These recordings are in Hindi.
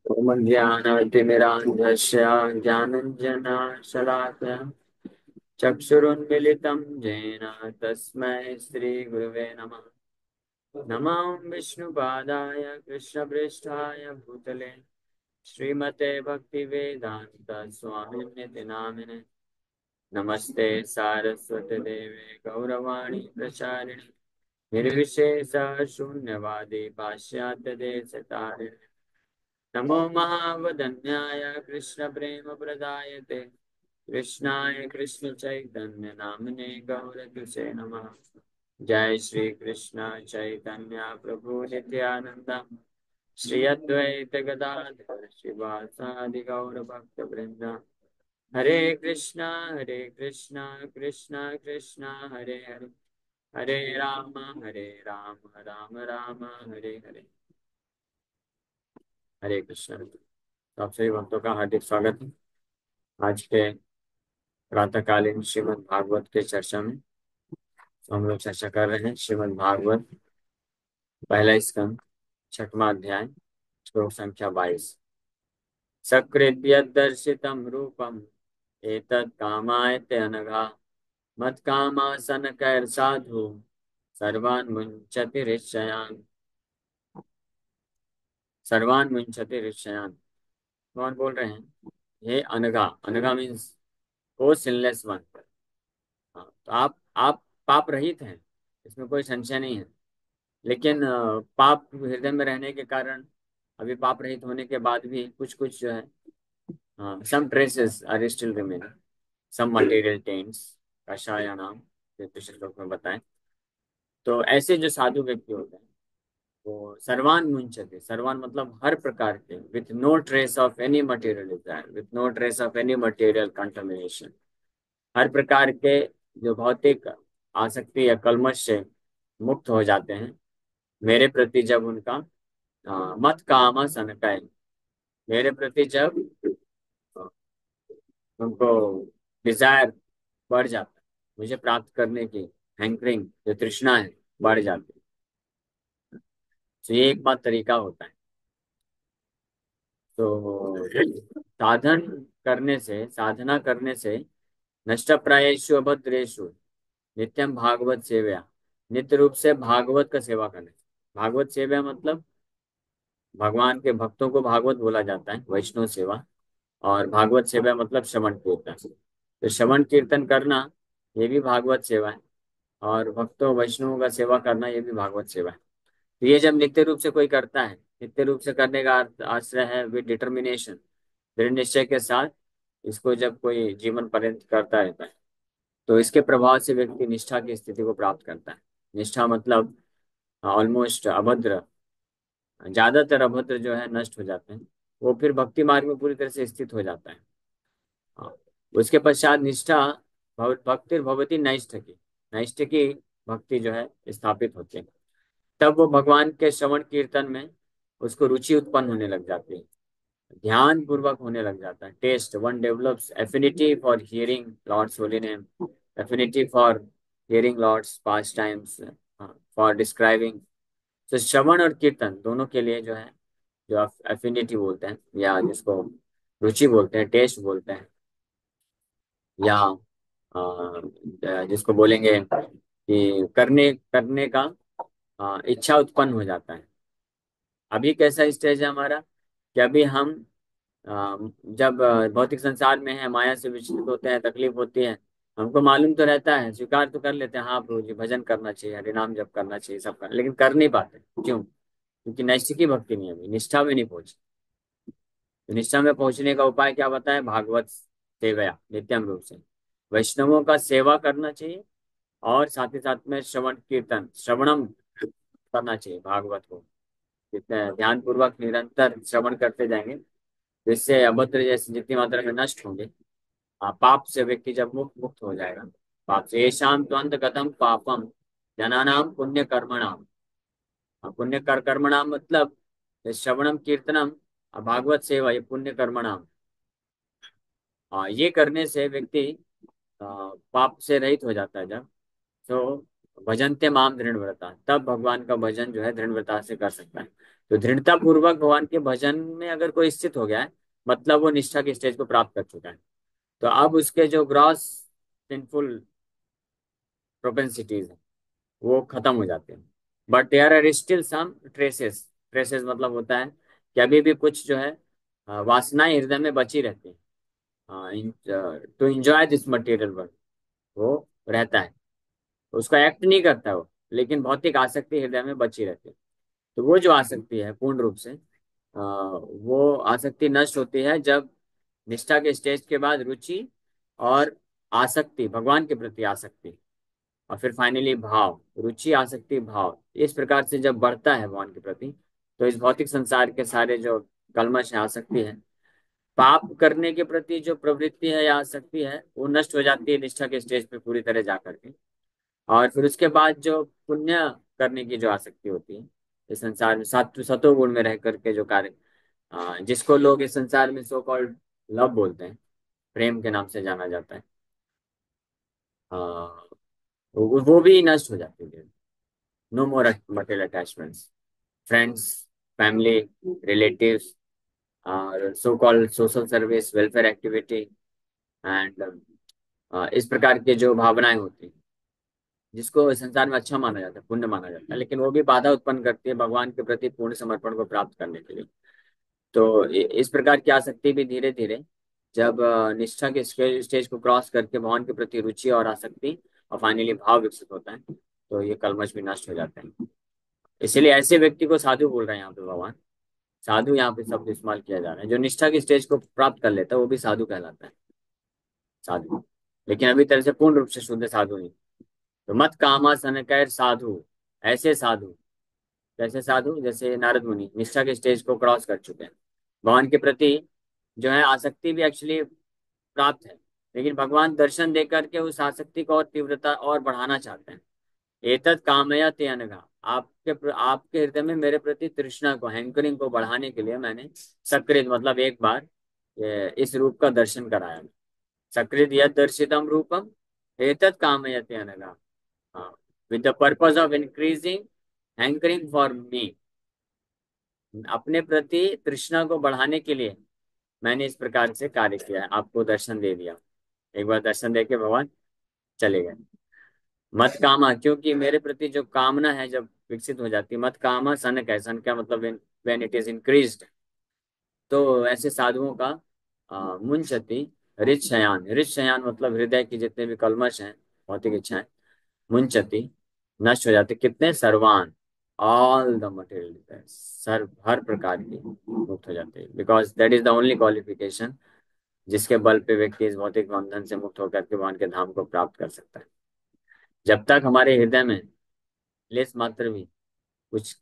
ज्ञानतिमिरान्धस्य ज्ञानञ्जनशलाकया चक्षुरुन्मिलितं येन तस्मै श्रीगुरवे नमः। नमो विष्णुपादाय कृष्णपृष्ठाय भूतले श्रीमते भक्तिवेदान्त स्वामिनिति नामिने। नमस्ते सारस्वती देवे गौरवाणी प्रचारिणे निर्विशेष शून्यवादी पाश्चात्य देशतारिणे। नमो महावदन्याय कृष्ण प्रेम प्रदायते कृष्णाय कृष्ण चैतन्य नामने गौरतुसे नमः। जय श्री कृष्ण चैतन्य प्रभु नित्यानंद श्री अद्वैत गदाधर शिवासादि गौर भक्त वृंद। हरे कृष्णा कृष्णा कृष्णा हरे हरे, हरे राम राम राम हरे हरे। हरे कृष्ण। तो आप सभी भक्तों का हार्दिक स्वागत है आज के प्रातःकालीन श्रीमद् भागवत के चर्चा में। तो हम लोग चर्चा कर रहे हैं श्रीमद् भागवत पहला स्कंद छठवां अध्याय श्लोक संख्या 22। सकृद्यदर्शितं रूपम एतत् कामायते अनघा मत्कामासनकैर्साधु सर्वान् मुञ्चति ऋषयान्। सर्वान् मुञ्चति ऋषयान्। कौन बोल रहे हैं? ये अनघा। अनघा मीन्स को सिनलेस वन। हाँ, तो आप पाप रहित हैं, इसमें कोई संशय नहीं है। लेकिन पाप हृदय में रहने के कारण, अभी पाप रहित होने के बाद भी कुछ कुछ जो है, some traces are still remaining, some material tents कषाया नाम जो पिछले श्लोक में बताएं। तो ऐसे जो साधु व्यक्ति होते हैं वो सर्वान मुंचते, सर्वान मतलब हर प्रकार के, with no trace of any material desire, with no trace of any material contamination, हर प्रकार के जो भौतिक आसक्ति या कलमश से मुक्त हो जाते हैं मेरे प्रति जब उनका मत काम सनकाय, मेरे प्रति जब अ, उनको डिजायर बढ़ जाता है, मुझे प्राप्त करने की हैंकरिंग जो तृष्णा है बढ़ जाती है। तो ये एक बात तरीका होता है। तो साधन करने से, साधना करने से नष्ट प्रायेषु अभद्रेषु नित्यम भागवत सेवया, नित्य रूप से भागवत का सेवा करने से। भागवत सेवा मतलब भगवान के भक्तों को भागवत बोला जाता है, वैष्णव सेवा। और भागवत सेवा मतलब श्रवण कीर्तन। तो श्रवण कीर्तन करना ये भी भागवत सेवा है, और भक्तों वैष्णवों का सेवा करना ये भी भागवत सेवा है। तो ये जब नित्य रूप से कोई करता है, नित्य रूप से करने का आश्रय है विद डिटर्मिनेशन, दृढ़ निश्चय के साथ, इसको जब कोई जीवन पर्यंत करता रहता है तो इसके प्रभाव से व्यक्ति निष्ठा की स्थिति को प्राप्त करता है। निष्ठा मतलब ऑलमोस्ट अभद्र, ज्यादातर अभद्र जो है नष्ट हो जाते हैं, वो फिर भक्ति मार्ग में पूरी तरह से स्थित हो जाता है। हाँ। उसके पश्चात निष्ठा भक्ति भगवती नैष्ठ की, नैष्ठ की भक्ति जो है स्थापित होती है। तब वो भगवान के श्रवण कीर्तन में उसको रुचि उत्पन्न होने लग जाती है, ध्यान पूर्वक होने लग जाता है। Taste, one develops affinity for hearing Lord's holy name, affinity for hearing Lord's pastimes, for describing. तो श्रवण और कीर्तन दोनों के लिए जो है, जो आप एफिनिटी बोलते हैं या जिसको रुचि बोलते हैं, टेस्ट बोलते हैं, या जिसको बोलेंगे कि करने करने का इच्छा उत्पन्न हो जाता है। अभी कैसा स्टेज है हमारा कि अभी हम अ, जब भौतिक संसार में है, माया से विचलित होते हैं, तकलीफ होती है, हमको मालूम तो रहता है, स्वीकार तो कर लेते हैं, हाँ प्रभु जी भजन करना चाहिए, हरिनाम जप करना चाहिए, सब करना, लेकिन कर नहीं पाते। क्यों? क्योंकि नैष्ठिकी भक्ति नहीं है, अभी निष्ठा में नहीं पहुंची। तो निष्ठा में पहुंचने का उपाय क्या बताए? भागवत सेवया नित्यम रूप से वैष्णवों का सेवा करना चाहिए, और साथ ही साथ में श्रवण कीर्तन, श्रवणम करना चाहिए भागवत को। जितने ध्यान पूर्वक निरंतर श्रवण करते जाएंगे, जिससे अभद्र जैसे जितनी मात्रा में नष्ट होंगे, पाप से व्यक्ति जब मुक्त मुक्त हो जाएगा, पाप से। येषाम त्वंत गतम पापम जनानाम पुण्य कर्मणाम। पुण्य कर्मणाम मतलब ये श्रवणम कीर्तनम और भागवत सेवा, ये पुण्य कर्मणाम। ये करने से व्यक्ति पाप से रहित हो जाता है। जब तो भजनते माम दृढ़व्रता, तब भगवान का भजन जो है दृढ़व्रता से कर सकता है। तो दृढ़ता पूर्वक भगवान के भजन में अगर कोई स्थित हो गया है, मतलब वो निष्ठा के स्टेज को प्राप्त कर चुका है। तो अब उसके जो ग्रॉस सिंफुल प्रोपेंसिटीज है वो खत्म हो जाते हैं। But there are still some traces. Traces मतलब होता है कि अभी भी कुछ जो है वासनाएं हृदय में बची रहती हैं to enjoy this material world. वो रहता है, उसका एक्ट नहीं करता है वो, लेकिन भौतिक आसक्ति हृदय में बची रहती है। तो वो जो आसक्ति है पूर्ण रूप से वो आसक्ति नष्ट होती है जब निष्ठा के स्टेज के बाद रुचि और आसक्ति, भगवान के प्रति आसक्ति, और फिर फाइनली भाव, रुचि आसक्ति भाव, इस प्रकार से जब बढ़ता है भगवान के प्रति, तो इस भौतिक संसार के सारे जो कल्मश है, आसक्ति है, पाप करने के प्रति जो प्रवृत्ति है या आसक्ति है, वो नष्ट हो जाती है निष्ठा के स्टेज पे पूरी तरह जा करके। और फिर उसके बाद जो पुण्य करने की जो आसक्ति होती है, इस संसार में सतो गुण में रह करके जो कार्य, जिसको लोग इस संसार में सो कॉल्ड लव बोलते हैं, प्रेम के नाम से जाना जाता है, वो भी नष्ट हो जाती है। No more material attachments, friends, family, relatives, और so called social service, welfare activity, and इस प्रकार के जो भावनाएं होती हैं, जिसको इस संसार में अच्छा माना जाता है, पुण्य माना जाता है, लेकिन वो भी बाधा उत्पन्न करती है भगवान के प्रति पूर्ण समर्पण को प्राप्त करने के लिए। तो इस प्रकार की आसक्ति भी धीरे धीरे जब निष्ठा के स्टेज को क्रॉस करके भगवान के प्रति रुचि और आसक्ति और फाइनली भाव विकसित होता है, तो ये कल्मश भी नष्ट हो जाते हैं। इसीलिए ऐसे व्यक्ति को साधु बोल रहे हैं यहाँ पे भगवान। साधु यहाँ पे शब्द इस्तेमाल किया जा रहा है। जो निष्ठा की स्टेज को प्राप्त कर लेता है वो भी साधु कहलाता है, साधु। लेकिन अभी तरह से पूर्ण रूप से शुद्ध साधु नहीं। तो मत कामा सनकैर साधु, ऐसे साधु, जैसे साधु जैसे नारद मुनि निष्ठा के स्टेज को क्रॉस कर चुके हैं, भगवान के प्रति जो है आसक्ति भी एक्चुअली प्राप्त है, लेकिन भगवान दर्शन दे करके उस आसक्ति को और तीव्रता और बढ़ाना चाहते हैं। एतत् कामया ते अनघा, आपके हृदय में मेरे प्रति तृष्णा को, हैंकरिंग को बढ़ाने के लिए मैंने सकृत मतलब एक बार इस रूप का दर्शन कराया। सकृत यद दर्शितम रूपम एतत् कामयते अनघा, with the purpose of increasing hankering for me, अपने प्रति तृष्णा को बढ़ाने के लिए मैंने इस प्रकार से कार्य किया है, आपको दर्शन दे दिया। एक बार दर्शन दे के भगवान चले गए। मत कामा, क्योंकि मेरे प्रति जो कामना है जब विकसित हो जाती है, मत कामा सन का, सन का मतलब व्हेन इट इज इंक्रीज्ड, तो ऐसे साधुओं का मुंचति रिच शयान, रिच शयान मतलब हृदय की जितने भी कल्मश हैं, भौतिक इच्छाएं, मुंचति नष्ट हो जाते। कितने? सर्वान, ऑल द मटेरियल, सर्व हर प्रकार की मुक्त हो जाते हैं। Because that is the only qualification जिसके बल पे व्यक्ति इस भौतिक बंधन से मुक्त होकर के भगवान के धाम को प्राप्त कर सकता है। जब तक हमारे हृदय में लेस मात्र भी कुछ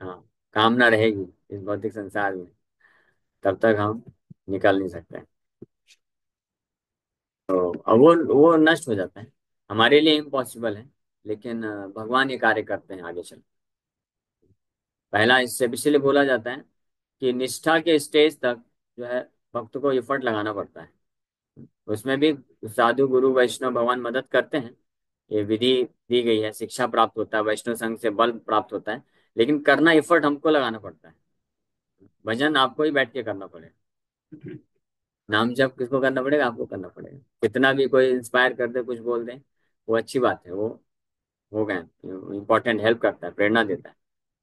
हाँ कामना रहेगी इस भौतिक संसार में, तब तक हम निकल नहीं सकते। तो अब वो नष्ट हो जाता है, हमारे लिए इम्पॉसिबल है, लेकिन भगवान ये कार्य करते हैं आगे चल। पहला इससे इसीलिए बोला जाता है कि निष्ठा के स्टेज तक जो है भक्त को एफर्ट लगाना पड़ता है। उसमें भी साधु गुरु वैष्णव भगवान मदद करते हैं, ये विधि दी गई है, शिक्षा प्राप्त होता है, वैष्णव संघ से बल प्राप्त होता है, लेकिन करना एफर्ट हमको लगाना पड़ता है। भजन आपको ही बैठ के करना पड़ेगा, नाम जप किसको करना पड़ेगा? आपको करना पड़ेगा। कितना भी कोई इंस्पायर कर दे, कुछ बोल दे, वो अच्छी बात है, वो हो गए इम्पोर्टेंट, हेल्प करता है, प्रेरणा देता है,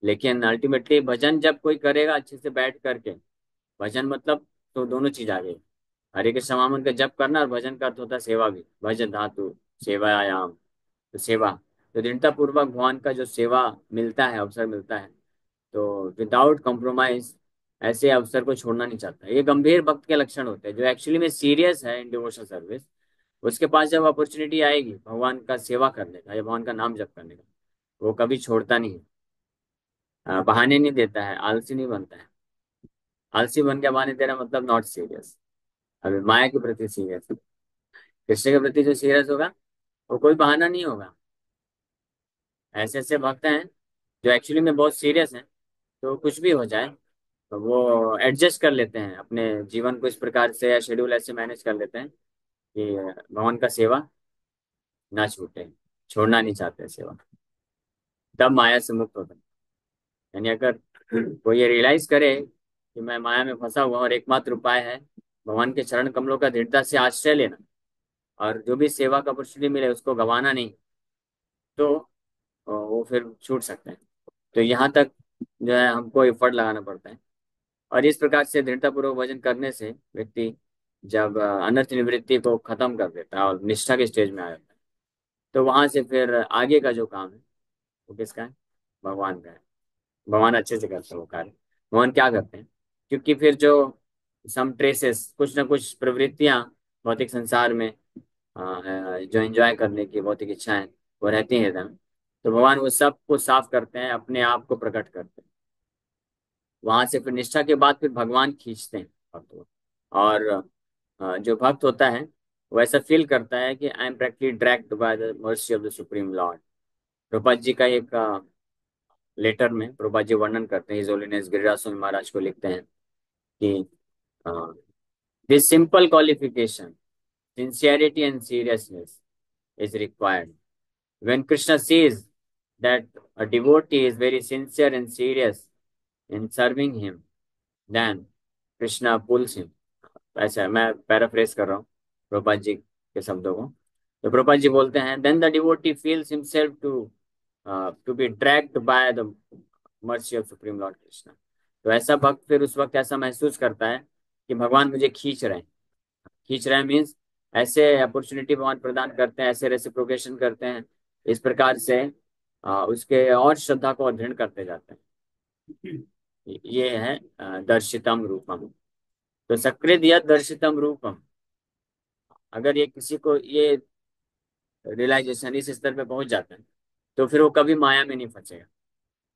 लेकिन अल्टीमेटली भजन जब कोई करेगा अच्छे से बैठ करके, भजन मतलब तो दोनों चीज आ गई। हरे कृष्ण महामंत्र का जप करना और भजन का अर्थ होता है सेवा भी, भजन धातु सेवायाम, तो सेवा, तो दृढ़ता पूर्वक भगवान का जो सेवा मिलता है, अवसर मिलता है, तो विदाउट कॉम्प्रोमाइज ऐसे अवसर को छोड़ना नहीं चाहता। ये गंभीर भक्त के लक्षण होते हैं, जो एक्चुअली में सीरियस है इन डिवोशनल सर्विस, उसके पास जब अपॉर्चुनिटी आएगी भगवान का सेवा करने का या भगवान का नाम जप करने का, वो कभी छोड़ता नहीं है, बहाने नहीं देता है, आलसी नहीं बनता है। आलसी बन के बहाने देना मतलब नॉट सीरियस। अभी माया के प्रति सीरियस, कृष्ण के प्रति जो सीरियस होगा वो कोई बहाना नहीं होगा। ऐसे ऐसे भक्त हैं जो एक्चुअली में बहुत सीरियस हैं, तो कुछ भी हो जाए तो वो एडजस्ट कर लेते हैं अपने जीवन को, इस प्रकार से या शेड्यूल ऐसे मैनेज कर लेते हैं कि भगवान का सेवा ना छूटे, छोड़ना नहीं चाहते सेवा, तब माया से मुक्त होते हैं। यानी अगर वो ये रियलाइज करे कि मैं माया में फंसा हुआ हूं और एकमात्र उपाय है भगवान के चरण कमलों का दृढ़ता से आश्रय लेना, और जो भी सेवा का अपॉर्चुनिटी मिले उसको गंवाना नहीं, तो वो फिर छूट सकते हैं। तो यहाँ तक जो है हमको एफर्ट लगाना पड़ता है। और इस प्रकार से दृढ़तापूर्वक भजन करने से व्यक्ति जब अनर्थ निवृत्ति को खत्म कर देता है और निष्ठा के स्टेज में आ जाता है, तो वहां से फिर आगे का जो काम है वो किसका है? भगवान का है। भगवान अच्छे से करते हैं वो कार्य। भगवान क्या करते हैं? क्योंकि फिर जो सम ट्रेसेस, कुछ ना कुछ प्रवृत्तियां भौतिक संसार में जो एंजॉय करने की भौतिक इच्छाएं वो रहती हैं हृदय में, तो भगवान वो सब को साफ करते हैं, अपने आप को प्रकट करते हैं। वहां से फिर निष्ठा के बाद फिर भगवान खींचते हैं भक्त को। और जो भक्त होता है वो ऐसा फील करता है कि I am practically dragged by the mercy of the supreme Lord. Prabhupada ji का एक लेटर में प्रभुपाद जी वर्णन करते हैं, हिज होलीनेस गिरिराज स्वामी महाराज को लिखते हैं कि this simple qualification, sincerity and seriousness, is required. When Krishna sees that a devotee is very sincere and serious in serving him, then Krishna pulls him. ऐसा है, मैं पैराफ्रेज कर रहा हूँ प्रभुपाद जी के शब्दों को। तो प्रभुपाद जी बोलते हैं, then the devotee feels himself to be dragged by the mercy of Supreme Lord Krishna. तो ऐसा भक्त फिर उस वक्त ऐसा महसूस करता है कि भगवान मुझे खींच रहे हैं। खींच रहे हैं मीन्स ऐसे अपॉर्चुनिटी भगवान प्रदान करते हैं, ऐसे रेसिप्रोकेशन करते हैं, इस प्रकार से उसके और श्रद्धा को दृढ़ करते जाते हैं। ये है दर्शितम रूपम। तो सकृत यद दर्शितम रूपम, अगर ये किसी को ये रियलाइजेशन इस स्तर पे पहुंच जाता है तो फिर वो कभी माया में नहीं फंसेगा,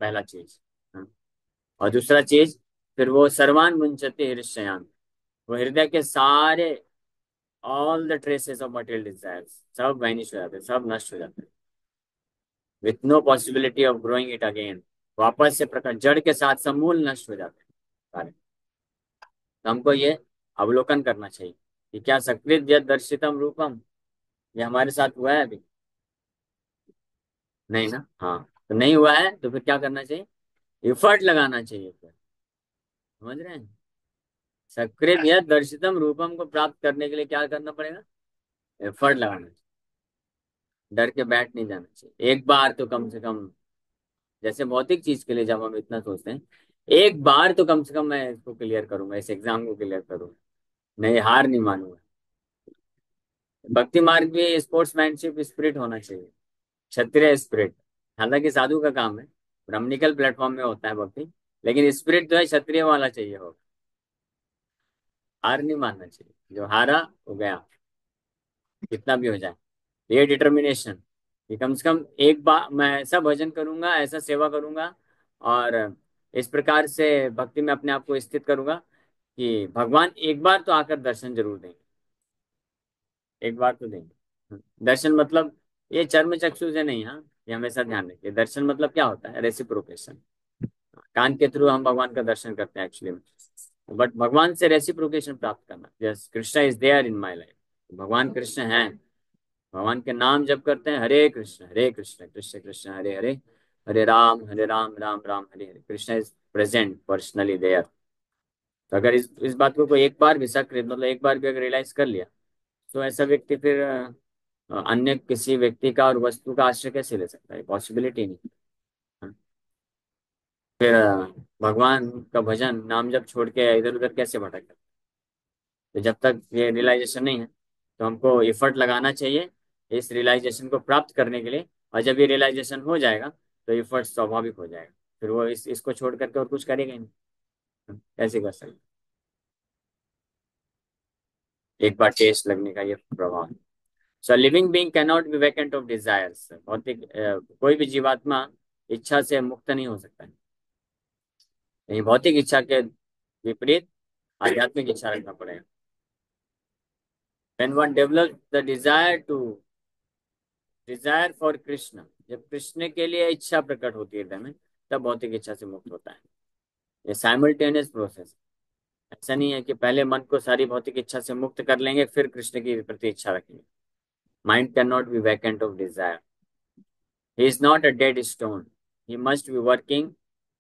पहला चीज। हाँ। और दूसरा चीज, फिर वो सर्वान मुंचते हृदयान, वो हृदय के सारे all the traces of material desires सब वैनिश हो जाते हैं, सब नष्ट हो जाते हैं, with no possibility of growing it again. वापस से प्रकट जड़ के साथ समूल नष्ट हो जाते हैं सारे। तो हमको ये अवलोकन करना चाहिए कि क्या सकृत यद दर्शितम रूपम ये हमारे साथ हुआ है अभी? नहीं ना। हाँ, तो नहीं हुआ है तो फिर क्या करना चाहिए? एफर्ट लगाना चाहिए फिर। समझ रहे हैं? सकृत यद दर्शितम रूपम को प्राप्त करने के लिए क्या करना पड़ेगा? एफर्ट लगाना चाहिए। डर के बैठ नहीं जाना चाहिए, एक बार तो कम से कम, जैसे भौतिक चीज के लिए जब हम इतना सोचते हैं, एक बार तो कम से कम मैं इसको क्लियर करूंगा, इस एग्जाम को क्लियर करूंगा, नहीं हार नहीं मानूंगा। भक्ति मार्ग भी स्पोर्ट्समैनशिप स्पिरिट होना चाहिए, क्षत्रिय स्पिरिट। हालांकि साधु का काम है, ब्राह्मणिकल प्लेटफॉर्म में होता है भक्ति, लेकिन स्पिरिट जो है क्षत्रिय वाला चाहिए हो। हार नहीं मानना चाहिए, जो हारा हो गया, कितना भी हो जाए। ये डिटर्मिनेशन कि कम से कम एक बार मैं ऐसा भजन करूंगा, ऐसा सेवा करूंगा, और इस प्रकार से भक्ति में अपने आप को स्थित करूंगा कि भगवान एक बार तो आकर दर्शन जरूर देंगे, एक बार तो देंगे। दर्शन मतलब ये चर्म चक्षु से नहीं, हाँ, ये हमेशा ध्यान रखिए। दर्शन मतलब क्या होता है? रेसिप्रोकेशन। कान के थ्रू हम भगवान का दर्शन करते हैं एक्चुअली में, बट भगवान से रेसिप्रोकेशन प्राप्त करना, just Krishna is there in my life, भगवान कृष्ण हैं। भगवान के नाम जब करते हैं, Hare Krishna Krishna Krishna Hare Hare, Hare Ram Ram Ram Hare Hare, Krishna is present personally there. तो अगर इस बात को कोई एक बार भी सकृत मतलब एक बार भी अगर रियलाइज कर लिया, तो ऐसा व्यक्ति फिर अन्य किसी व्यक्ति का और वस्तु का आश्रय कैसे ले सकता है? पॉसिबिलिटी नहीं। हाँ। फिर भगवान का भजन नाम जब छोड़ के इधर उधर कैसे भटक? तो जब तक ये रियलाइजेशन नहीं है तो हमको एफर्ट लगाना चाहिए इस रियलाइजेशन को प्राप्त करने के लिए। और जब ये रियलाइजेशन हो जाएगा तो एफर्ट स्वाभाविक हो जाएगा, फिर वो इसको छोड़ करके और कुछ करेगा ही नहीं। कैसे कर सकते? एक बार टेस्ट लगने का ये प्रभाव। So living being cannot be vacant of desires. भौतिक कोई भी जीवात्मा इच्छा से मुक्त नहीं हो सकता है। नहीं, भौतिक इच्छा के विपरीत आध्यात्मिक इच्छा रखना पड़ेगा। when one develops the desire for Krishna, जब कृष्ण के लिए इच्छा प्रकट होती है हृदय में, तब भौतिक इच्छा से मुक्त होता है। ये साइमल्टेनियस प्रोसेस। ऐसा नहीं है कि पहले मन को सारी भौतिक इच्छा से मुक्त कर लेंगे फिर कृष्ण की प्रति इच्छा रखेंगे। Mind can not be vacant of desire. He is not a dead stone, he must be working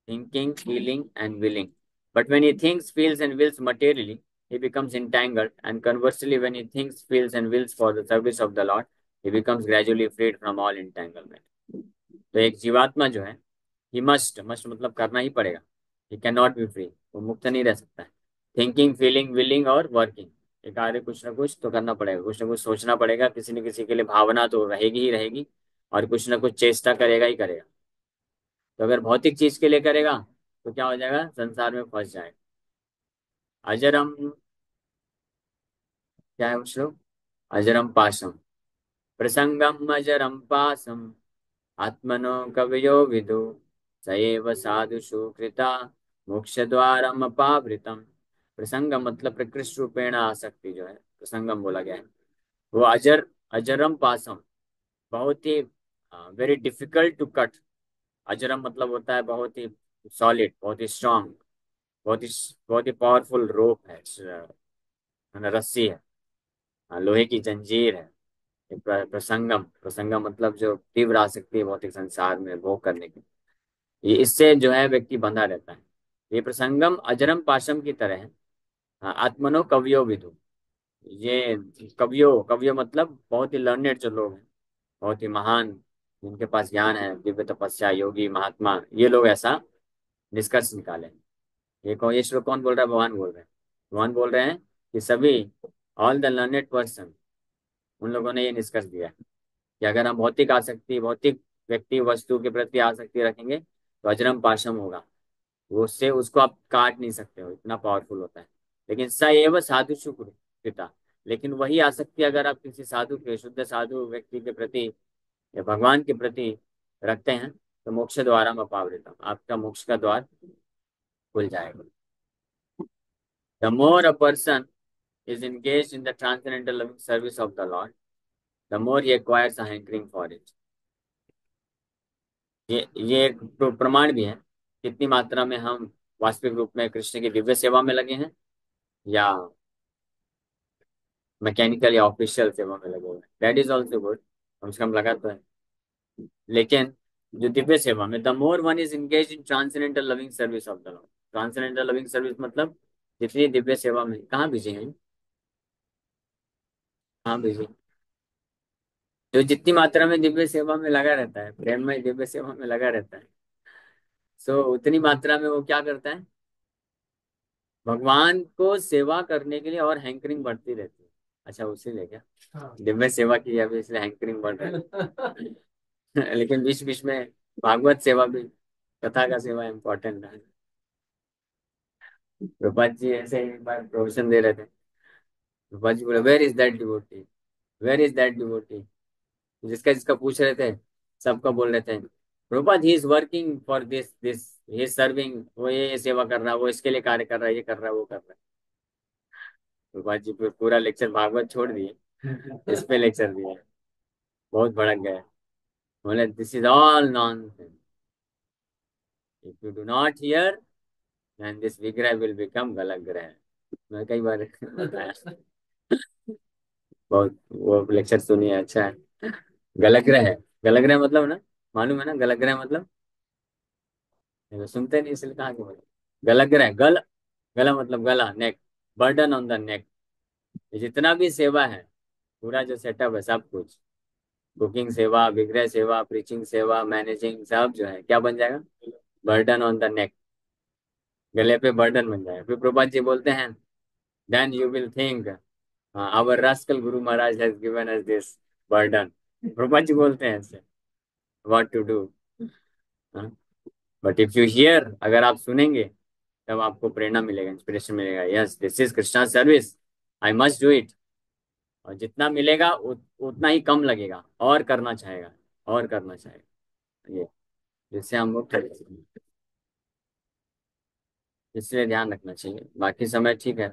thinking, feeling, and willing. But when he thinks, feels, and wills materially, he becomes entangled. And conversely, when he thinks, feels, and wills for the service of the Lord, he becomes gradually freed from all entanglement. तो एक जीवात्मा जो है, ही मस्ट मतलब करना ही पड़ेगा, he can not be free, वो मुक्त नहीं रह सकता है। थिंकिंग, फीलिंग, विलिंग और वर्किंग, एक आगे कुछ ना कुछ तो करना पड़ेगा, कुछ ना कुछ सोचना पड़ेगा, किसी न किसी के लिए भावना तो रहेगी ही रहेगी, और कुछ ना कुछ चेष्टा करेगा ही करेगा। तो अगर भौतिक चीज के लिए करेगा तो क्या हो जाएगा, संसार में फंस जाएगा। अजरम, क्या है वो श्लोक, अजरम पाशम, प्रसंगम अजरम पासम, आत्मनो कवयो विदु, स एव साधुषु कृता मोक्ष द्वारम अपावृतम। प्रसंगम मतलब प्रकृष्ट रूपेण आसक्ति, जो है प्रसंगम बोला गया है, वो अजरम पासम, बहुत ही वेरी डिफिकल्ट टू कट। अजरम मतलब होता है बहुत ही सॉलिड, बहुत ही स्ट्रांग, बहुत ही बहुत ही पावरफुल रोप है, रस्सी है, लोहे की जंजीर है। ये प्रसंगम, प्रसंगम मतलब जो तीव्र आसक्ति है भौतिक संसार में भोग करने की, ये इससे जो है व्यक्ति बंधा रहता है। ये प्रसंगम अजरम पाशम की तरह है। आत्मनो कवियो विदु, ये कवियो, कवियो मतलब बहुत ही लर्नेड जो लोग हैं, बहुत ही महान, जिनके पास ज्ञान है, दिव्य तपस्या, योगी, महात्मा, ये लोग ऐसा निष्कर्ष निकाले। ये श्लोक कौन बोल रहा है, भगवान बोल रहे हैं। भगवान बोल रहे हैं कि सभी, ऑल द लर्नेड पर्सन, उन लोगों ने ये निष्कर्ष दिया है कि अगर हम भौतिक आसक्ति, भौतिक व्यक्ति वस्तु के प्रति आसक्ति रखेंगे तो अजरम पाशम होगा, वो उससे उसको आप काट नहीं सकते हो, इतना पावरफुल होता है। लेकिन स एव साधु शुक्र पिता, लेकिन वही आसक्ति अगर आप किसी साधु के, शुद्ध साधु व्यक्ति के प्रति या भगवान के प्रति रखते हैं तो मोक्ष द्वारा अपावृतम, आपका मोक्ष का द्वार खुल जाएगा। The more a person is engaged in the transcendental loving service of the Lord, the more he acquires a hankering for it. ये एक प्रमाण भी है, कितनी मात्रा में हम वास्तविक रूप में कृष्ण की दिव्य सेवा में लगे हैं, या मैकेनिकल या ऑफिशियल सेवा में लगे हुए हैं। दैट इज ऑल्सो गुड, कम से कम लगा तो है। लेकिन जो दिव्य सेवा में, the more one is engage in transcendental loving service of the Lord, transcendental loving service मतलब जितनी दिव्य सेवा में, कहाँ बिजी हैं, कहाँ बिजी, जो जितनी मात्रा में दिव्य सेवा में लगा रहता है, प्रेम में दिव्य सेवा में लगा रहता है, सो उतनी मात्रा में वो क्या करता है, भगवान को सेवा करने के लिए और हैंकरिंग बढ़ती रहती है। अच्छा उसी ले क्या, हाँ, दिव्य सेवा की अभी इसलिए हैंकरिंग बढ़ रही है लेकिन बीच बीच में भागवत सेवा भी, कथा का सेवा इम्पोर्टेंट है। प्रभुपाद जी ऐसे एक बार प्रोविजन दे रहे थे, प्रभुपाद जी बोले where is that devotee, where is that devotee, जिसका जिसका पूछ रहे थे सबका बोल रहे थे Prabhupada he is working for this he is serving, वो ये सेवा कर रहा है, वो इसके लिए कार्य कर रहा है, ये कर रहा है, वो कर रहा है। प्रभुपाद जी फिर पूरा लेक्चर भागवत छोड़ दिए, इस पे लेक्चर दिया, बहुत भड़क गए, बोले this is all nonsense, if you do not hear then this विग्रह विल बिकम गलग्रह। मैं कई बार बताया, बहुत वो लेक्चर सुनिए, अच्छा है। गलग्रह है, गलग्रह मतलब ना, मालूम है ना गलग्रह मतलब, नहीं तो सुनते नहीं इसलिए कहा कि बोले गलग्रह, गला मतलब गला, नेक, बर्डन ऑन द नेक, जितना भी सेवा है, पूरा जो सेटअप है सब कुछ, कुकिंग सेवा, विग्रह सेवा, प्रीचिंग सेवा, मैनेजिंग, सब जो है क्या बन जाएगा, बर्डन ऑन द नेक, गले पे बर्डन बन जाएगा। फिर प्रभुपाद जी बोलते हैं then you will think our rascal guru Maharaj has given us this burden, Prabhupada ji बोलते हैं ऐसे, what to do. But if you hear, अगर आप सुनेंगे तब आपको प्रेरणा मिलेगा, इंस्पिरेशन मिलेगा, yes this is Krishna service, I must do it. और जितना मिलेगा उतना ही कम लगेगा, और करना चाहेगा, और करना चाहेगा, ये जिससे हम लोग इसलिए ध्यान रखना चाहिए। बाकी समय ठीक है,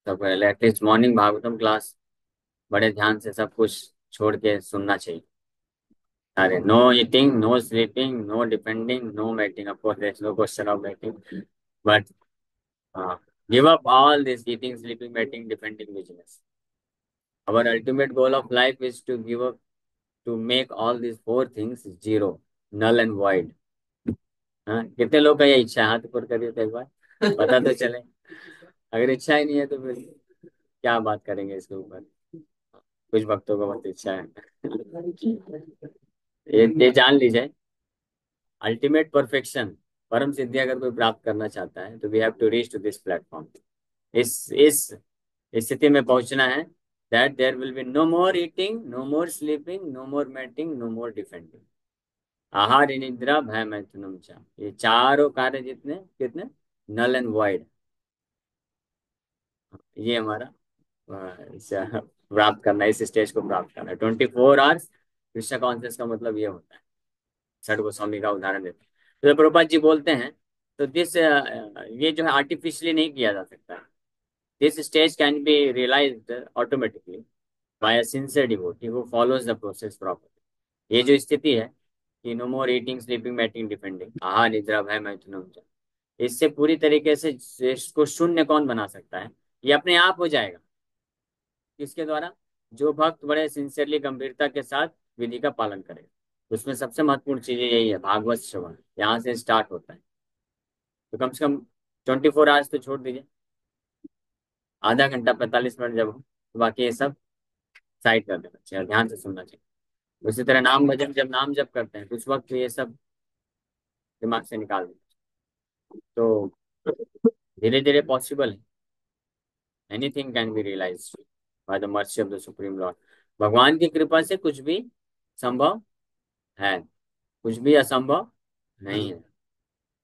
सब एटलीस्ट मॉर्निंग भागवतम क्लास बड़े ध्यान से सब कुछ छोड़ के सुनना चाहिए। अरे no eating, no sleeping, no depending, no mating, of course there is no question of mating, but give up all this eating, sleeping, mating, defending business. Our ultimate goal of life is to give up, to make all these four things zero, null and void. हाँ, कितने लोग का ये इच्छा है? हाथ ऊपर करिए तो एक बार पता तो चले। अगर इच्छा ही नहीं है तो फिर क्या बात करेंगे इसके ऊपर। कुछ भक्तों को बहुत इच्छा है। ये जान लीजिए, अल्टीमेट परफेक्शन, परम सिद्धि अगर कोई प्राप्त करना चाहता है तो we have to reach to this platform. इस स्थिति में पहुंचना है, that there will be no more eating, no more sleeping, no more mating, no more defending. आहार निद्रा भय मैथुनम चा, ये चारों कार्य जितने कितने नल एंड वाइड, ये हमारा प्राप्त करना है, इस स्टेज को प्राप्त करना है। 24 आवर्स कृष्ण कॉन्शियस का मतलब ये होता है। छठ गोस्वामी का उदाहरण देते हैं तो प्रभुपाद जी बोलते हैं, तो दिस ये जो है आर्टिफिशियली नहीं किया जा सकता। This stage can be realised automatically by a sincere devotee who follows the process properly. ये जो स्थिति है कि no more eating sleeping mating defending, आहा निद्रा भय मैथुनम, इससे पूरी तरीके से इसको शून्य कौन बना सकता है? ये अपने आप हो जाएगा। किसके द्वारा? जो भक्त बड़े सिंसियरली गंभीरता के साथ विधि का पालन करेगा। उसमें सबसे महत्वपूर्ण चीज यही है, भागवत श्रवण यहाँ से स्टार्ट होता है। तो कम से कम 24 आवर्स तो छोड़ दीजिए, आधा घंटा 45 मिनट जब हो तो बाकी ये सब साइड कर देना चाहिए और ध्यान से सुनना चाहिए। उसी तरह नाम भजन, जब नाम जप करते हैं तो उस वक्त ये सब दिमाग से निकाल दें। तो धीरे धीरे पॉसिबल है, anything can be realise by the mercy of the supreme Lord. भगवान की कृपा से कुछ भी संभव है, कुछ भी असंभव नहीं है।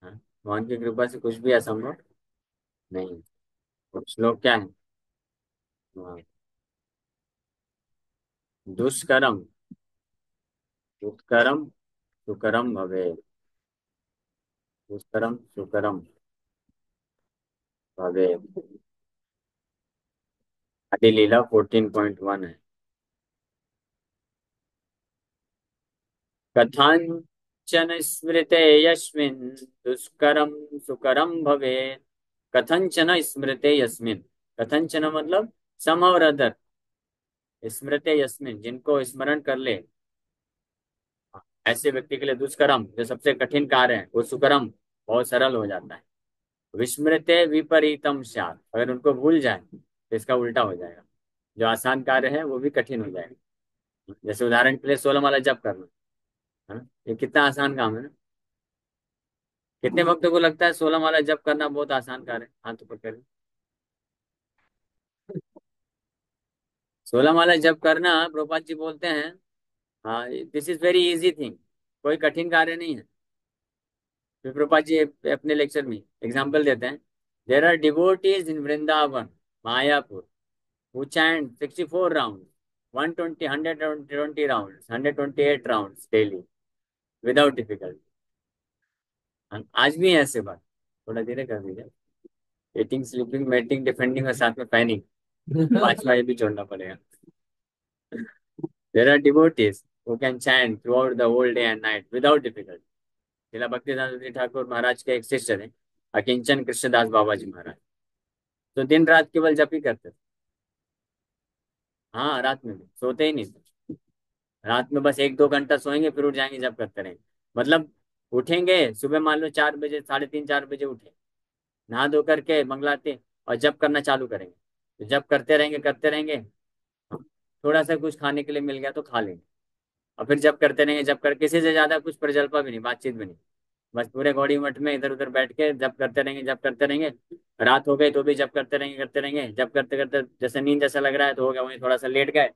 हाँ, भगवान की कृपा से कुछ भी असंभव नहीं है। कुछ लोग क्या है, हाँ, दुष्कर्म दुष्कर्म सुकरम भवे, दुष्कर्म सुकरम भवे। आदि लीला 14.1 है। कथंचन स्मृते यस्मिन् दुष्करम सुकरम भवे, कथंचन स्मृते यस्मिन्, कथंचन मतलब सम और अदर, स्मृते यस्मिन् जिनको स्मरण कर ले, ऐसे व्यक्ति के लिए दुष्कर्म जो सबसे कठिन कार्य है वो सुकरम बहुत सरल हो जाता है। विस्मृते विपरीतम स्यात्, अगर उनको भूल जाए तो इसका उल्टा हो जाएगा, जो आसान कार्य है वो भी कठिन हो जाएगा। जैसे उदाहरण के लिए 16 माला जप करना, हाँ? ये कितना आसान काम है ना। कितने भक्तों को लगता है 16 माला जप करना बहुत आसान कार्य है? हाथ ऊपर करें। 16 माला जप करना, प्रभुपाद जी बोलते हैं, हाँ, this is very easy thing, कोई कठिन कार्य नहीं है। फिर प्रभुपाद जी अपने लेक्चर में एग्जाम्पल देते हैं, there are devotees in Vrindavan Mayapur who chant 64 rounds, 120, 120 rounds, 128 rounds daily without difficulty। आज भी है ऐसे बात, थोड़ा धीरे कर दीजिए। एटिंग स्लीपिंग मैटिंग डिफेंडिंग और साथ में पैनिक, पांचवा ये भी जोड़ना पड़ेगा। There are devotees who can chant throughout the whole day and night without difficulty। जिला भक्तिदास ठाकुर महाराज के एक शिष्य थे, अकिंचन कृष्णदास बाबा जी महाराज, तो दिन रात केवल जप ही करते थे। हाँ, रात में भी सोते ही नहीं थे। रात में बस 1-2 घंटा सोएंगे फिर उठ जाएंगे, जब करते रहेंगे। मतलब उठेंगे सुबह, मान लो 4 बजे, 3:30 4 बजे उठे, नहा धो करके मंगलाते और जब करना चालू करेंगे, तो जब करते रहेंगे। थोड़ा सा कुछ खाने के लिए मिल गया तो खा लेंगे, और फिर जब करते रहेंगे, जब कर किसी से ज्यादा कुछ प्रजल्पा भी नहीं, बातचीत भी नहीं, बस पूरे गौड़ी मठ में इधर उधर बैठ के जब करते रहेंगे, जब करते रहेंगे। रात हो गई तो भी जब करते रहेंगे, जब करते करते जैसे नींद जैसा लग रहा है तो हो गया, वहीं थोड़ा सा लेट गए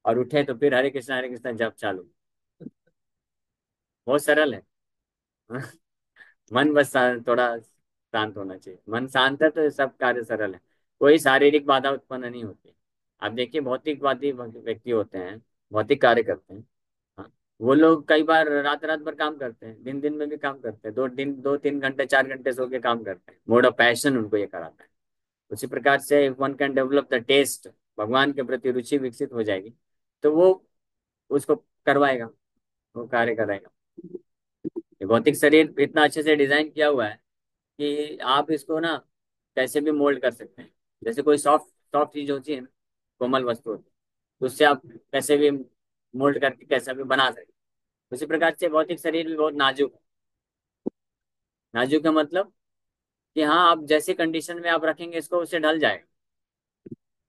और उठे तो फिर हरे कृष्णा जब चालू। बहुत सरल है। मन बस थोड़ा शांत होना चाहिए, मन शांत है तो सब कार्य सरल है, कोई शारीरिक बाधा उत्पन्न नहीं होती। आप देखिए भौतिकवादी व्यक्ति होते हैं, भौतिक कार्य करते हैं, हाँ, वो लोग कई बार रात रात भर काम करते हैं, दिन दिन में भी काम करते हैं, 2 3 घंटे 4 घंटे सो के काम करते हैं, मोड ऑफ पैशन उनको ये कराता है। उसी प्रकार से one can develop the taste, भगवान के प्रति रुचि विकसित हो जाएगी तो वो उसको करवाएगा, वो कार्य कराएगा। ये भौतिक शरीर इतना अच्छे से डिजाइन किया हुआ है कि आप इसको ना कैसे भी मोल्ड कर सकते हैं। जैसे कोई सॉफ्ट सॉफ्ट चीज होती है ना, कोमल वस्तु होती है, तो उससे आप कैसे भी मोल्ड करके कैसा भी बना सकते हैं। उसी प्रकार से भौतिक शरीर भी बहुत नाजुक है। नाजुक का मतलब कि हाँ, आप जैसे कंडीशन में आप रखेंगे इसको, उससे ढल जाएगा।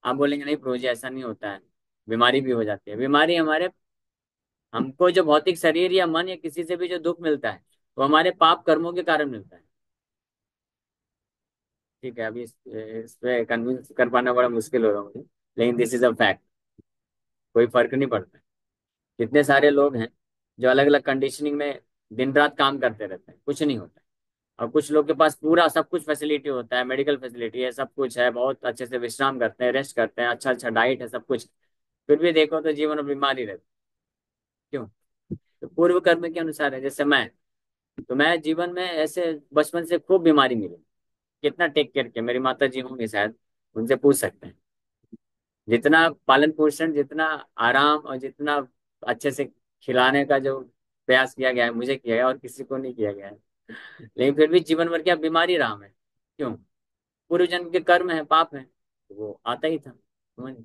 आप बोलेंगे नहीं प्रोजी, ऐसा नहीं होता है, बीमारी भी हो जाती है। बीमारी हमारे, हमको जो भौतिक शरीर या मन या किसी से भी जो दुख मिलता है, वो हमारे पाप कर्मों के कारण मिलता है। ठीक है, अभी इस पे कन्विंस कर पाना बड़ा मुश्किल होगा मुझे, लेकिन दिस इज अ फैक्ट। कोई फर्क नहीं पड़ता है। कितने सारे लोग हैं जो अलग अलग कंडीशनिंग में दिन रात काम करते रहते हैं, कुछ नहीं होता है। और कुछ लोग के पास पूरा सब कुछ फैसिलिटी होता है, मेडिकल फैसिलिटी है, सब कुछ है, बहुत अच्छे से विश्राम करते हैं, रेस्ट करते हैं, अच्छा अच्छा डाइट है, सब कुछ, फिर भी देखो तो जीवन में बीमारी रहती है। क्यों? तो पूर्व कर्म के अनुसार है। जैसे मैं, तो मैं जीवन में ऐसे बचपन से खूब बीमारी मिली। कितना टेक केयर किया, मेरी माता जी होंगे शायद, उनसे पूछ सकते हैं। जितना पालन पोषण, जितना आराम और जितना अच्छे से खिलाने का जो प्रयास किया गया है, मुझे किया गया और किसी को नहीं किया गया है। लेकिन फिर भी जीवन भर क्या बीमारी रहा मैं। क्यों? पूर्व जन्म के कर्म है, पाप है, तो वो आता ही था, समझ।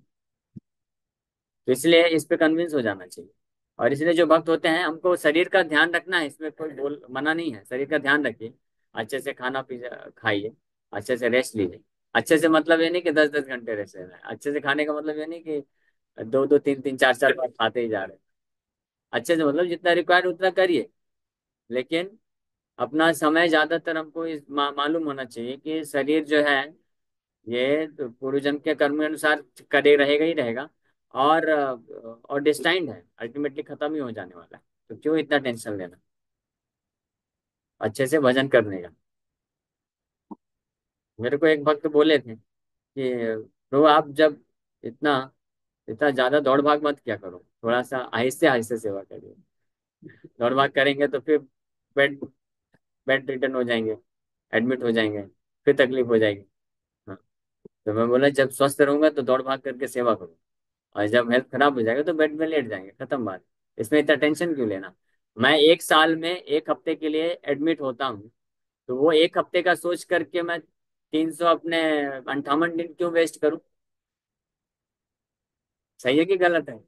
तो इसलिए इस पे कन्विंस हो जाना चाहिए। और इसलिए जो भक्त होते हैं, हमको शरीर का ध्यान रखना है, इसमें कोई बोल मना नहीं है, शरीर का ध्यान रखिए। अच्छे से खाना पी खाइए, अच्छे से रेस्ट लीजिए। अच्छे से मतलब ये नहीं कि 10-10 घंटे रेस्ट लेना है। अच्छे से खाने का मतलब ये नहीं कि 2-2 3-3 4-4 बार खाते ही जा रहे हैं। अच्छे से मतलब जितना रिक्वायर्ड उतना करिए, लेकिन अपना समय ज्यादातर हमको इस मालूम होना चाहिए कि शरीर जो है, ये तो पूर्व जन्म के कर्म के अनुसार करे रहेगा ही रहेगा। और डिस्टाइंड है, अल्टीमेटली खत्म ही हो जाने वाला है। तो क्यों इतना टेंशन लेना, अच्छे से भजन करने का। मेरे को एक भक्त बोले थे कि प्रभु आप जब इतना इतना ज्यादा दौड़ भाग मत किया करो, थोड़ा सा आहिस्ते आहिस्ते सेवा करिए। दौड़ भाग करेंगे तो फिर बेड बेड रिटर्न हो जाएंगे, एडमिट हो जाएंगे, फिर तकलीफ हो जाएगी। हाँ। तो मैं बोला जब स्वस्थ रहूंगा तो दौड़ भाग करके सेवा करूँ, और जब हेल्थ खराब हो जाएगा तो बेड में लेट जाएंगे, खत्म बात। इसमें इतना टेंशन क्यों लेना। मैं एक साल में 1 हफ्ते के लिए एडमिट होता हूँ, तो वो 1 हफ्ते का सोच करके मैं 300 अपने 58 दिन क्यों वेस्ट करूँ। सही है कि गलत है?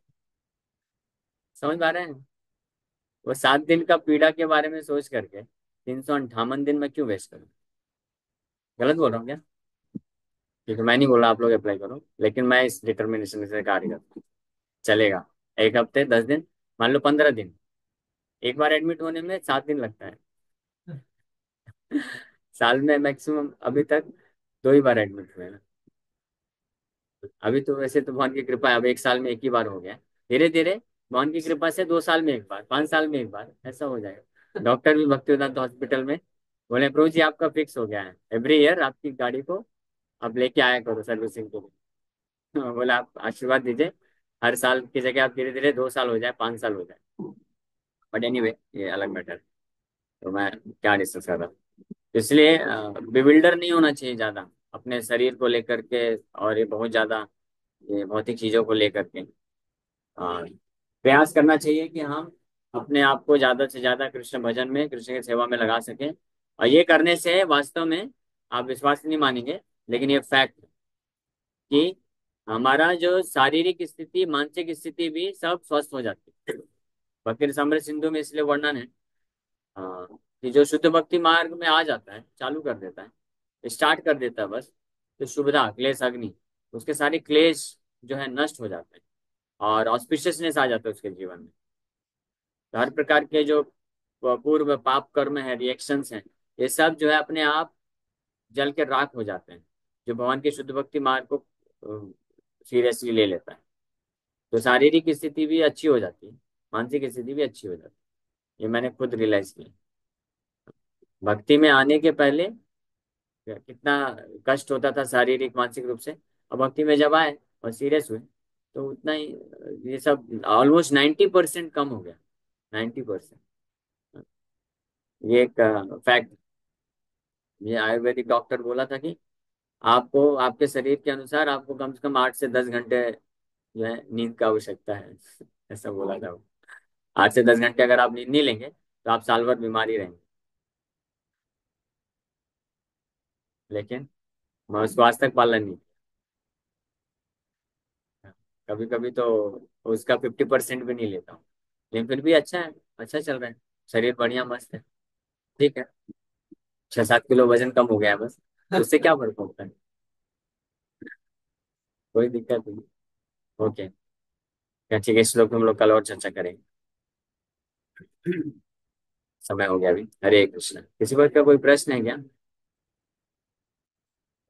समझ पा रहे हैं? वो 7 दिन का पीड़ा के बारे में सोच करके 358 दिन में क्यों वेस्ट करूँ। गलत बोल रहा हूँ क्या? क्योंकि मैं नहीं बोल रहा आप लोग अप्लाई करो, लेकिन मैं इस डिटर्मिनेशन से कार्य करता हूँ। चलेगा। 1 हफ्ते 10 दिन, मान लो 15 दिन, एक बार एडमिट होने में 7 दिन लगता है। साल में मैक्सिमम अभी तक 2 ही बार एडमिट हुए हैं। अभी तो वैसे तो भगवान की कृपा है, अब एक साल में एक ही बार हो गया। धीरे धीरे भगवान की कृपा से 2 साल में एक बार, 5 साल में एक बार ऐसा हो जाएगा। डॉक्टर भी भक्ति वेदांत हॉस्पिटल में बोले प्रभु जी आपका फिक्स हो गया है, एवरी ईयर आपकी गाड़ी को अब लेके आया करो सर्विसिंग के लिए। बोले आप आशीर्वाद दीजिए, हर साल की जगह आप धीरे धीरे 2 साल हो जाए, 5 साल हो जाए। बट एनीवे ये अलग मैटर है। तो मैं क्या डिस्कस कर रहा था। इसलिए बिविल्डर नहीं होना चाहिए ज्यादा अपने शरीर को लेकर के, और ये बहुत ज्यादा ये भौतिक चीजों को लेकर के। प्रयास करना चाहिए कि हम अपने आप को ज्यादा से ज्यादा कृष्ण भजन में, कृष्ण की सेवा में लगा सकें। और ये करने से वास्तव में, आप विश्वास नहीं मानेंगे, लेकिन ये फैक्ट है कि हमारा जो शारीरिक स्थिति, मानसिक स्थिति भी सब स्वस्थ हो जाती है। भक्ति रसामृत सिंधु में इसलिए वर्णन है कि जो शुद्ध भक्ति मार्ग में आ जाता है, चालू कर देता है, स्टार्ट कर देता है बस, तो शुभदा क्लेश अग्नि, उसके सारे क्लेश जो है नष्ट हो जाते हैं, और ऑस्पिशियसनेस आ जाता है उसके जीवन में। तो हर प्रकार के जो पूर्व पाप कर्म है, रिएक्शंस हैं, ये सब जो है अपने आप जल के राख हो जाते हैं, जो भगवान के शुद्ध भक्ति मार्ग को सीरियसली ले लेता है। तो शारीरिक स्थिति भी अच्छी हो जाती है, मानसिक स्थिति भी अच्छी हो जाती है। ये मैंने खुद रियलाइज किया। भक्ति में आने के पहले कितना कष्ट होता था शारीरिक मानसिक रूप से, और भक्ति में जब आए और सीरियस हुए तो उतना ही ये सब ऑलमोस्ट 90% कम हो गया। 90%। ये एक फैक्ट। ये आयुर्वेदिक डॉक्टर बोला था कि आपको आपके शरीर के अनुसार आपको कम से कम 8 से 10 घंटे जो है नींद का आवश्यकता है। ऐसा बोला था वो। 8 से 10 घंटे अगर आप नींद नहीं लेंगे तो आप साल भर बीमार ही रहेंगे। लेकिन मैं उसको आज तक पालन नहीं किया। कभी कभी तो उसका 50% भी नहीं लेता हूँ, लेकिन फिर भी अच्छा है, अच्छा चल रहा है, शरीर बढ़िया मस्त है। ठीक है। 6-7 किलो वजन कम हो गया है बस, उससे क्या फर्क पड़ता है? कोई दिक्कत नहीं। ओके। क्या ठीक है, इस श्लोक में हम लोग कल और चर्चा करेंगे। समय हो गया अभी। हरे कृष्ण। किसी बात का कोई प्रश्न है क्या?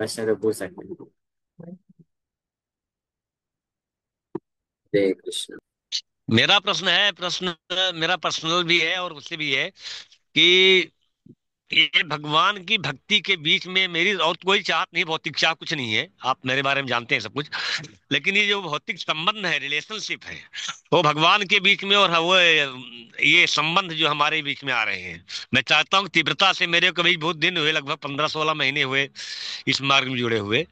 प्रश्न तो पूछ सकते हैं। हरे कृष्ण। प्रश्न मेरा पर्सनल भी है और उससे भी है कि ये भगवान की भक्ति के बीच में मेरी और कोई चाहत नहीं, भौतिक चाह कुछ नहीं है, आप मेरे बारे में जानते हैं सब कुछ। लेकिन ये जो भौतिक संबंध है, रिलेशनशिप है, वो भगवान के बीच में और वो ये संबंध जो हमारे बीच में आ रहे हैं, मैं चाहता हूँ तीव्रता से, मेरे को भी बहुत दिन हुए, लगभग 15-16 महीने हुए इस मार्ग में जुड़े हुए,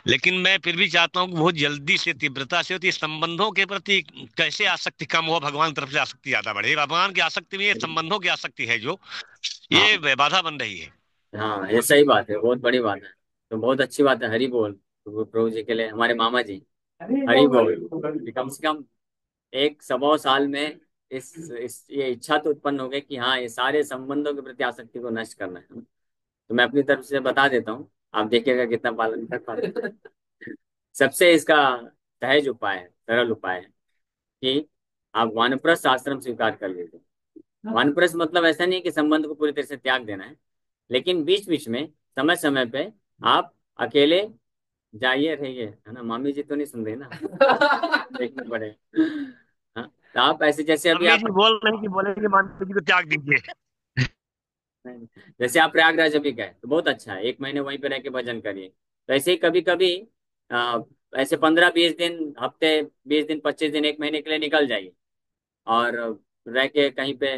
लेकिन मैं फिर भी चाहता हूँ कि बहुत जल्दी से तीव्रता से होती है संबंधों के प्रति। कैसे आसक्ति कम हो, भगवान की तरफ से आसक्ति ज्यादा बढ़े, भगवान की आसक्ति में ये संबंधों की आसक्ति है जो हाँ ये बाधा बन रही है। हाँ, ये सही बात है, बहुत बड़ी बात है। तो बहुत अच्छी बात है, हरि बोल। तो प्रभु जी के लिए हमारे मामा जी, हरि बोल कि कम से कम एक 100 साल में इस ये इच्छा तो उत्पन्न हो गई कि हाँ, ये सारे संबंधों के प्रति आसक्ति को नष्ट करना है। तो मैं अपनी तरफ से बता देता हूँ, आप देखिएगा कितना पालन कर पाते हैं। सबसे इसका सहज उपाय है, सरल उपाय है कि आप वानप्रस्थ आश्रम स्वीकार कर लीजिए। वानप्रस्थ मतलब ऐसा नहीं कि संबंध को पूरी तरह से त्याग देना है, लेकिन बीच बीच में, समय समय पे आप अकेले जाइए, रहिए, है ना। मामी जी तो नहीं सुन रही ना। देखना पड़े। हाँ, तो आप ऐसे जैसे अभी अम्मी आप, जी बोल रही कि बोलेंगे मामी जी को त्याग दीजिए। जैसे आप प्रयागराज अभी गए तो बहुत अच्छा है, 1 महीने वहीं पे रह के भजन करिए। तो ऐसे ही कभी कभी ऐसे 15-20 दिन, हफ्ते, 20 दिन, 25 दिन, 1 महीने के लिए निकल जाइए और रह के कहीं पे,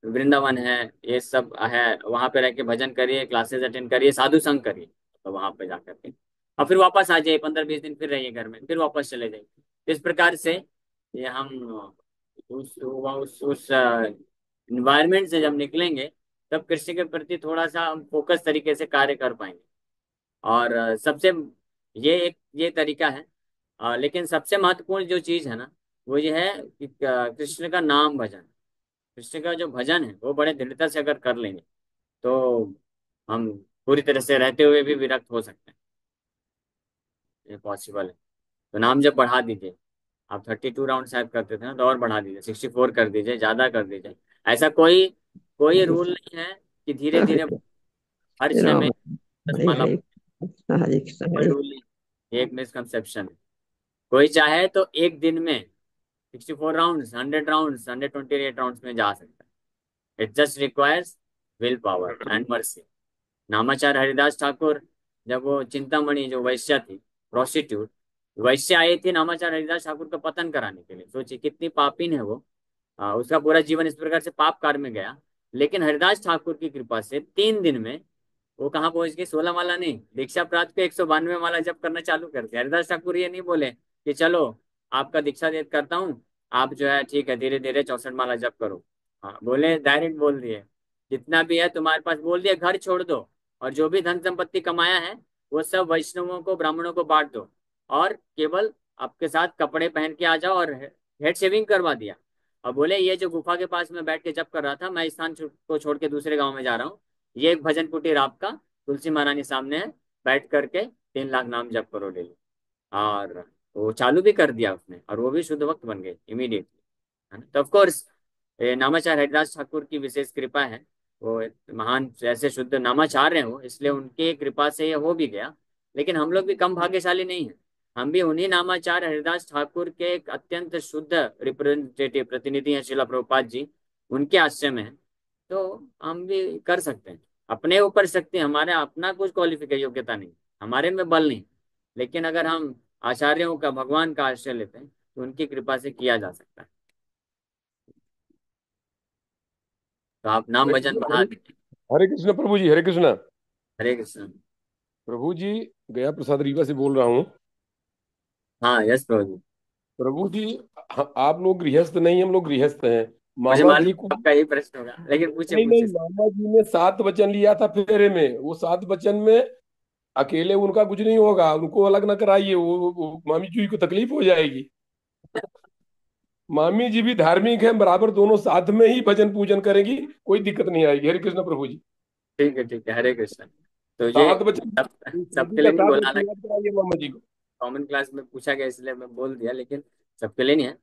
वृंदावन है, ये सब है, वहां पे रह के भजन करिए, क्लासेस अटेंड करिए, साधु संग करिए। तो वहां पे जाकर के और फिर वापस आ जाइए, 15-20 दिन फिर रहिए घर में, फिर वापस चले जाइए। इस प्रकार से ये हम उस इन्वायरमेंट से जब निकलेंगे, तब कृषि के प्रति थोड़ा सा हम फोकस तरीके से कार्य कर पाएंगे। और सबसे, ये तरीका है। लेकिन सबसे महत्वपूर्ण जो चीज है ना, वो ये है कि कृष्ण का नाम भजन, कृष्ण का जो भजन है वो बड़े दृढ़ता से अगर कर लेंगे, तो हम पूरी तरह से रहते हुए भी विरक्त हो सकते हैं। ये पॉसिबल है। तो नाम जब बढ़ा दीजिए, आप 32 राउंड शायद करते थे ना, तो और बढ़ा दीजिए, 64 कर दीजिए, ज्यादा कर दीजिए। ऐसा कोई कोई हरे रूल नहीं है कि धीरे धीरे हर हरे 6 महीने राम। 10 हरे माला, हरे कृष्ण हरे कृष्ण कोई हरे। रूल नहीं। ये एक मिसकंसेप्शन है। कोई चाहे तो एक दिन में 64 राउंड, 100 राउंड, 128 राउंड में जा सकता है। It just requires will power and mercy. Namacharya Haridas Thakur, जब वो चिंतामणि जो वैश्या थी, प्रोस्टिट्यूट वैश्या आई थी नामाचार्य हरिदास ठाकुर का पतन कराने के लिए, सोचिए कितनी पापीन है वो। उसका पूरा जीवन इस प्रकार से पाप कार्य में गया, लेकिन हरिदास ठाकुर की कृपा से 3 दिन में वो कहाँ पहुंच गई, 16 माला नहीं, दीक्षा प्राप्त के 192 माला जप करना चालू कर दिया। हरिदास ठाकुर ये नहीं बोले कि चलो आपका दीक्षा दे करता हूँ, आप जो है ठीक है धीरे धीरे 64 माला जप करो। हाँ, बोले, डायरेक्ट बोल दिए, जितना भी है तुम्हारे पास, बोल दिया, घर छोड़ दो, और जो भी धन संपत्ति कमाया है वो सब वैष्णवों को, ब्राह्मणों को बांट दो, और केवल आपके साथ कपड़े पहन के आ जाओ, और हेड शेविंग करवा दिया। और बोले, ये जो गुफा के पास में बैठ के जप कर रहा था, मैं इस स्थान को छोड़ के दूसरे गांव में जा रहा हूँ, ये एक भजन कुटीर आपका तुलसी महारानी सामने है, बैठ करके 3 लाख नाम जप करो डेली। और वो चालू भी कर दिया उसने, और वो भी शुद्ध भक्त बन गए इमीडिएटली, है ना। तो ऑफ कोर्स नामाचार्य हरिदास ठाकुर की विशेष कृपा है, वो एक महान ऐसे शुद्ध नामाचार्य हैं वो, इसलिए उनके कृपा से ये हो भी गया। लेकिन हम लोग भी कम भाग्यशाली नहीं है। हम भी उन्हीं नामाचार्य हरिदास ठाकुर के एक अत्यंत शुद्ध रिप्रेजेंटेटिव प्रतिनिधि हैं, शिला प्रभुपाद जी, उनके आश्रय में है। तो हम भी कर सकते हैं। अपने ऊपर शक्ति, हमारे अपना कुछ क्वालिफिकेशन योग्यता नहीं, हमारे में बल नहीं, लेकिन अगर हम आचार्यों का, भगवान का आश्रय लेते हैं, तो उनकी कृपा से किया जा सकता है। तो आप नाम हरे भजन कृष्ण बढ़ा प्रभु। दीजिए। हरे कृष्ण प्रभु जी, हरे कृष्ण। हरे कृष्ण। प्रभु जी, गया प्रसाद रीवा से बोल रहा हूँ। हाँ, यस प्रभु जी। प्रभु जी, आप लोग गृहस्थ नहीं, हम लोग गृहस्थ हैं। मुझे मामा मालूम जी है को, आपका यही प्रश्न होगा, लेकिन पूछे नहीं नहीं, पूछे। मामा जी ने 7 वचन लिया था फेरे में, वो 7 वचन में अकेले उनका कुछ नहीं होगा, उनको अलग ना कराइए, वो मामी जी को तकलीफ हो जाएगी। मामी जी भी धार्मिक हैं, बराबर दोनों साथ में ही भजन पूजन करेंगी, कोई दिक्कत नहीं आएगी। हरे कृष्ण प्रभु जी। ठीक है, हरे कृष्ण। तो ये 7 बच्चन सब नदी सबके का लिए नहीं 7 बोला, बच्चन याद कराइए मामा जी को। कॉमन क्लास में पूछा गया इसलिए मैं बोल दिया, लेकिन सबके लिए नहीं है।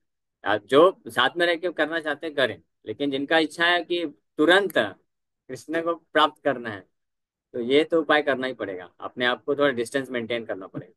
आप जो साथ में रह के करना चाहते हैं करें, लेकिन जिनका इच्छा है कि तुरंत कृष्ण को प्राप्त करना है, तो ये तो उपाय करना ही पड़ेगा, अपने आप को थोड़ा डिस्टेंस मेंटेन करना पड़ेगा।